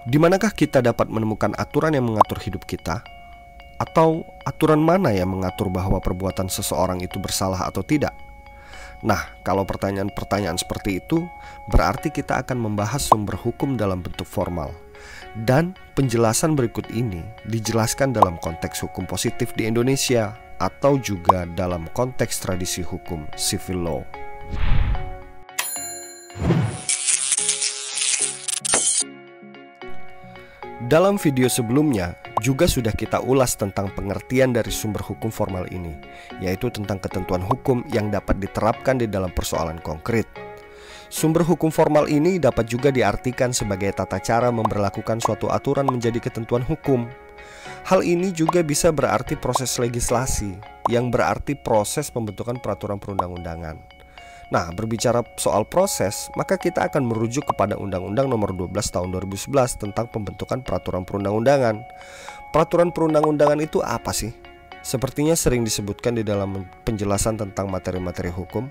Di manakah kita dapat menemukan aturan yang mengatur hidup kita? Atau aturan mana yang mengatur bahwa perbuatan seseorang itu bersalah atau tidak? Nah, kalau pertanyaan-pertanyaan seperti itu, berarti kita akan membahas sumber hukum dalam bentuk formal. Dan penjelasan berikut ini dijelaskan dalam konteks hukum positif di Indonesia atau juga dalam konteks tradisi hukum civil law. Dalam video sebelumnya juga sudah kita ulas tentang pengertian dari sumber hukum formal ini, yaitu tentang ketentuan hukum yang dapat diterapkan di dalam persoalan konkret. Sumber hukum formal ini dapat juga diartikan sebagai tata cara memberlakukan suatu aturan menjadi ketentuan hukum. Hal ini juga bisa berarti proses legislasi, yang berarti proses pembentukan peraturan perundang-undangan. Nah, berbicara soal proses, maka kita akan merujuk kepada Undang-Undang Nomor 12 Tahun 2011 tentang pembentukan peraturan perundang-undangan. Peraturan perundang-undangan itu apa sih? Sepertinya sering disebutkan di dalam penjelasan tentang materi-materi hukum.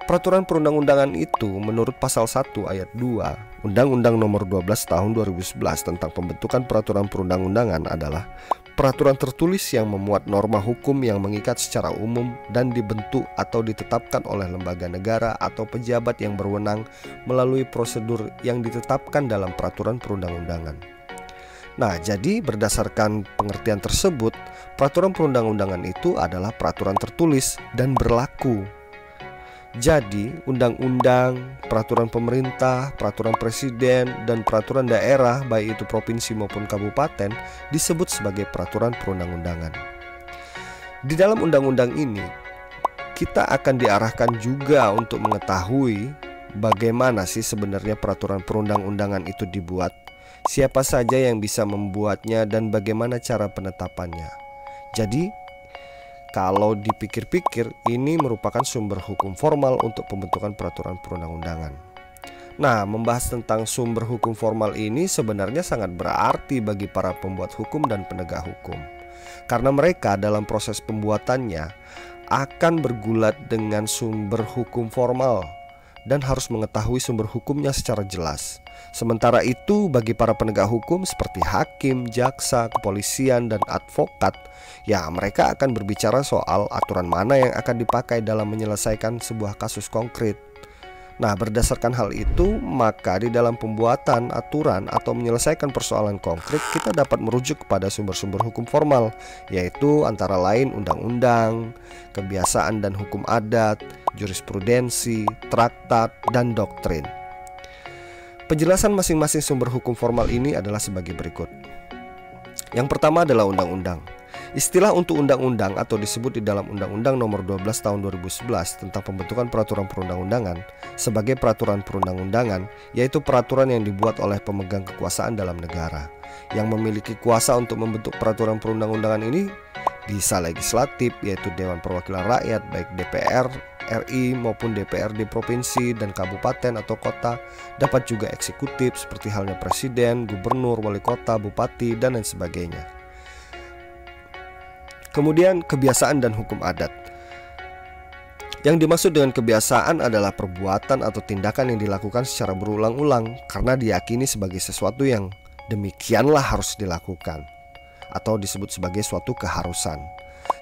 Peraturan perundang-undangan itu menurut pasal 1 ayat 2 Undang-Undang Nomor 12 Tahun 2011 tentang pembentukan peraturan perundang-undangan adalah peraturan tertulis yang memuat norma hukum yang mengikat secara umum dan dibentuk atau ditetapkan oleh lembaga negara atau pejabat yang berwenang melalui prosedur yang ditetapkan dalam peraturan perundang-undangan. Nah, jadi berdasarkan pengertian tersebut, peraturan perundang-undangan itu adalah peraturan tertulis dan berlaku. Jadi, undang-undang, peraturan pemerintah, peraturan presiden, dan peraturan daerah, baik itu provinsi maupun kabupaten, disebut sebagai peraturan perundang-undangan. Di dalam undang-undang ini, kita akan diarahkan juga untuk mengetahui bagaimana sih sebenarnya peraturan perundang-undangan itu dibuat, siapa saja yang bisa membuatnya, dan bagaimana cara penetapannya. Jadi, kalau dipikir-pikir, ini merupakan sumber hukum formal untuk pembentukan peraturan perundang-undangan. Nah, membahas tentang sumber hukum formal ini sebenarnya sangat berarti bagi para pembuat hukum dan penegak hukum. Karena mereka dalam proses pembuatannya akan bergulat dengan sumber hukum formal dan harus mengetahui sumber hukumnya secara jelas. Sementara itu bagi para penegak hukum seperti hakim, jaksa, kepolisian, dan advokat, ya mereka akan berbicara soal aturan mana yang akan dipakai dalam menyelesaikan sebuah kasus konkret. Nah, berdasarkan hal itu, maka di dalam pembuatan aturan atau menyelesaikan persoalan konkret, kita dapat merujuk kepada sumber-sumber hukum formal, yaitu antara lain undang-undang, kebiasaan dan hukum adat, jurisprudensi, traktat, dan doktrin. Penjelasan masing-masing sumber hukum formal ini adalah sebagai berikut. Yang pertama adalah undang-undang. Istilah untuk undang-undang atau disebut di dalam Undang-Undang Nomor 12 Tahun 2011 tentang pembentukan peraturan perundang-undangan sebagai peraturan perundang-undangan, yaitu peraturan yang dibuat oleh pemegang kekuasaan dalam negara. Yang memiliki kuasa untuk membentuk peraturan perundang-undangan ini bisa legislatif, yaitu Dewan Perwakilan Rakyat, baik DPR RI maupun DPRD provinsi dan kabupaten atau kota, dapat juga eksekutif seperti halnya presiden, gubernur, wali kota, bupati, dan lain sebagainya. Kemudian kebiasaan dan hukum adat. Yang dimaksud dengan kebiasaan adalah perbuatan atau tindakan yang dilakukan secara berulang-ulang karena diyakini sebagai sesuatu yang demikianlah harus dilakukan atau disebut sebagai suatu keharusan.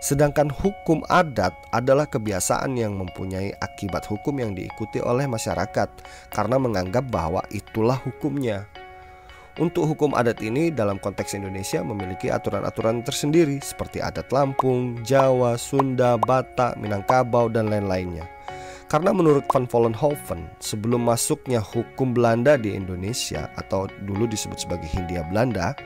Sedangkan hukum adat adalah kebiasaan yang mempunyai akibat hukum yang diikuti oleh masyarakat karena menganggap bahwa itulah hukumnya. Untuk hukum adat ini dalam konteks Indonesia memiliki aturan-aturan tersendiri seperti adat Lampung, Jawa, Sunda, Batak, Minangkabau, dan lain-lainnya. Karena menurut Van Vollenhoven, sebelum masuknya hukum Belanda di Indonesia atau dulu disebut sebagai Hindia Belanda,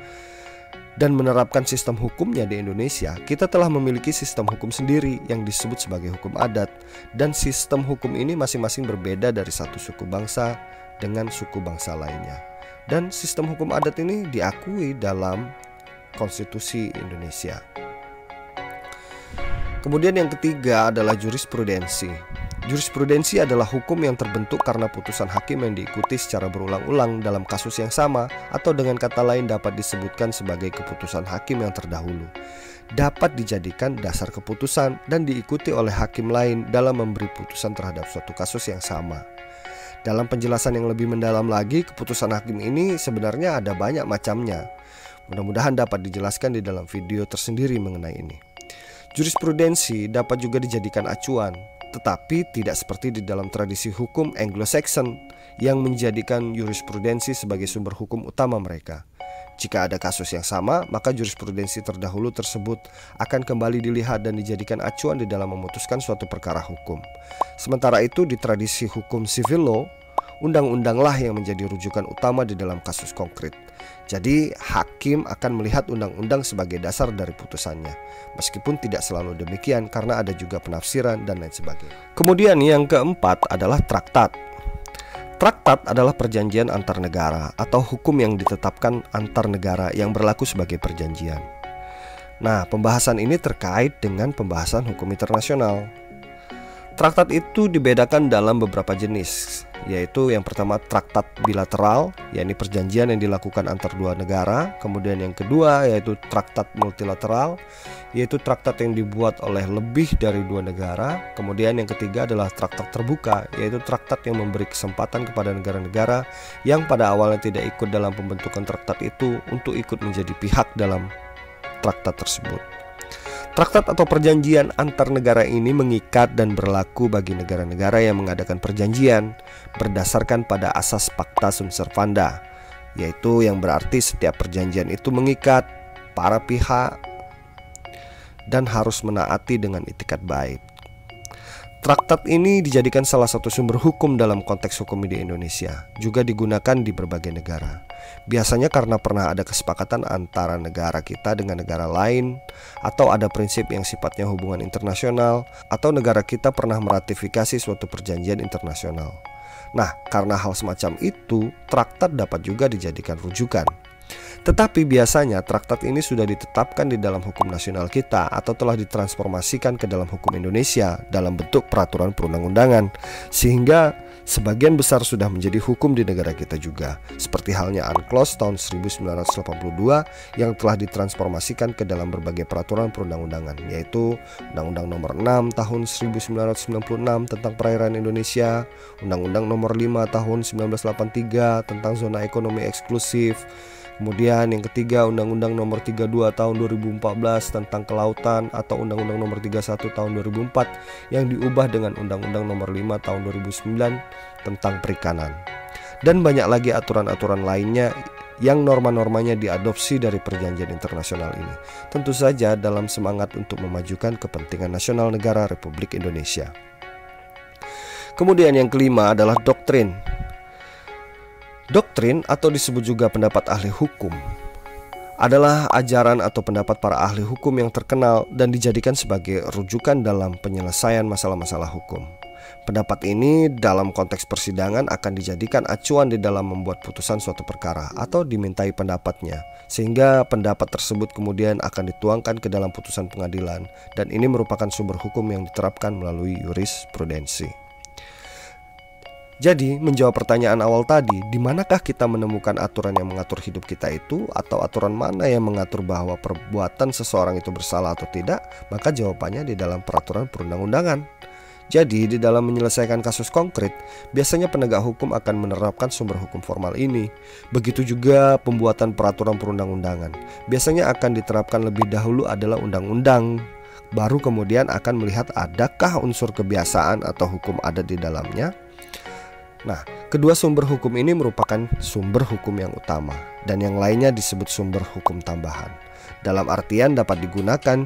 dan menerapkan sistem hukumnya di Indonesia, kita telah memiliki sistem hukum sendiri yang disebut sebagai hukum adat, dan sistem hukum ini masing-masing berbeda dari satu suku bangsa dengan suku bangsa lainnya. Dan sistem hukum adat ini diakui dalam konstitusi Indonesia. Kemudian yang ketiga adalah jurisprudensi. Jurisprudensi adalah hukum yang terbentuk karena putusan hakim yang diikuti secara berulang-ulang dalam kasus yang sama, atau dengan kata lain dapat disebutkan sebagai keputusan hakim yang terdahulu. Dapat dijadikan dasar keputusan dan diikuti oleh hakim lain dalam memberi putusan terhadap suatu kasus yang sama. Dalam penjelasan yang lebih mendalam lagi, keputusan hakim ini sebenarnya ada banyak macamnya. Mudah-mudahan dapat dijelaskan di dalam video tersendiri mengenai ini. Jurisprudensi dapat juga dijadikan acuan, tetapi tidak seperti di dalam tradisi hukum Anglo-Saxon yang menjadikan jurisprudensi sebagai sumber hukum utama mereka. Jika ada kasus yang sama, maka jurisprudensi terdahulu tersebut akan kembali dilihat dan dijadikan acuan di dalam memutuskan suatu perkara hukum. Sementara itu di tradisi hukum civil law, undang-undanglah yang menjadi rujukan utama di dalam kasus konkret. Jadi hakim akan melihat undang-undang sebagai dasar dari putusannya. Meskipun tidak selalu demikian karena ada juga penafsiran dan lain sebagainya. Kemudian yang keempat adalah traktat. Traktat adalah perjanjian antar negara atau hukum yang ditetapkan antar negara yang berlaku sebagai perjanjian. Nah, pembahasan ini terkait dengan pembahasan hukum internasional. Traktat itu dibedakan dalam beberapa jenis, yaitu yang pertama traktat bilateral, yakni perjanjian yang dilakukan antar dua negara. Kemudian yang kedua yaitu traktat multilateral, yaitu traktat yang dibuat oleh lebih dari dua negara. Kemudian yang ketiga adalah traktat terbuka, yaitu traktat yang memberi kesempatan kepada negara-negara yang pada awalnya tidak ikut dalam pembentukan traktat itu untuk ikut menjadi pihak dalam traktat tersebut. Traktat atau perjanjian antar negara ini mengikat dan berlaku bagi negara-negara yang mengadakan perjanjian berdasarkan pada asas pacta sunt servanda, yaitu yang berarti setiap perjanjian itu mengikat para pihak dan harus menaati dengan itikat baik. Traktat ini dijadikan salah satu sumber hukum dalam konteks hukum di Indonesia, juga digunakan di berbagai negara. Biasanya karena pernah ada kesepakatan antara negara kita dengan negara lain, atau ada prinsip yang sifatnya hubungan internasional, atau negara kita pernah meratifikasi suatu perjanjian internasional. Nah, karena hal semacam itu, traktat dapat juga dijadikan rujukan. Tetapi biasanya traktat ini sudah ditetapkan di dalam hukum nasional kita atau telah ditransformasikan ke dalam hukum Indonesia dalam bentuk peraturan perundang-undangan, sehingga sebagian besar sudah menjadi hukum di negara kita juga, seperti halnya UNCLOS tahun 1982 yang telah ditransformasikan ke dalam berbagai peraturan perundang-undangan, yaitu Undang-Undang Nomor 6 tahun 1996 tentang perairan Indonesia, Undang-Undang Nomor 5 tahun 1983 tentang zona ekonomi eksklusif. Kemudian yang ketiga, Undang-Undang Nomor 32 tahun 2014 tentang kelautan atau Undang-Undang Nomor 31 tahun 2004 yang diubah dengan Undang-Undang Nomor 5 tahun 2009 tentang perikanan. Dan banyak lagi aturan-aturan lainnya yang norma-normanya diadopsi dari perjanjian internasional ini. Tentu saja dalam semangat untuk memajukan kepentingan nasional negara Republik Indonesia. Kemudian yang kelima adalah doktrin. Doktrin atau disebut juga pendapat ahli hukum adalah ajaran atau pendapat para ahli hukum yang terkenal dan dijadikan sebagai rujukan dalam penyelesaian masalah-masalah hukum. Pendapat ini dalam konteks persidangan akan dijadikan acuan di dalam membuat putusan suatu perkara atau dimintai pendapatnya, sehingga pendapat tersebut kemudian akan dituangkan ke dalam putusan pengadilan, dan ini merupakan sumber hukum yang diterapkan melalui jurisprudensi. Jadi, menjawab pertanyaan awal tadi, di manakah kita menemukan aturan yang mengatur hidup kita itu, atau aturan mana yang mengatur bahwa perbuatan seseorang itu bersalah atau tidak? Maka jawabannya di dalam peraturan perundang-undangan. Jadi, di dalam menyelesaikan kasus konkret, biasanya penegak hukum akan menerapkan sumber hukum formal ini. Begitu juga pembuatan peraturan perundang-undangan. Biasanya akan diterapkan lebih dahulu adalah undang-undang, baru kemudian akan melihat adakah unsur kebiasaan atau hukum ada di dalamnya. Nah, kedua sumber hukum ini merupakan sumber hukum yang utama, dan yang lainnya disebut sumber hukum tambahan. Dalam artian dapat digunakan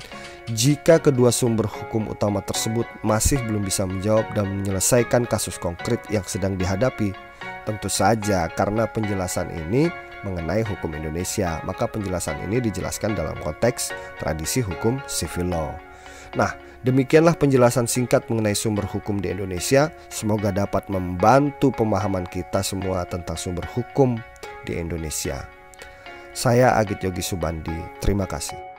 jika kedua sumber hukum utama tersebut masih belum bisa menjawab dan menyelesaikan kasus konkret yang sedang dihadapi. Tentu saja karena penjelasan ini mengenai hukum Indonesia, maka penjelasan ini dijelaskan dalam konteks tradisi hukum civil law. Nah, demikianlah penjelasan singkat mengenai sumber hukum di Indonesia. Semoga dapat membantu pemahaman kita semua tentang sumber hukum di Indonesia. Saya Agit Yogi Subandi, terima kasih.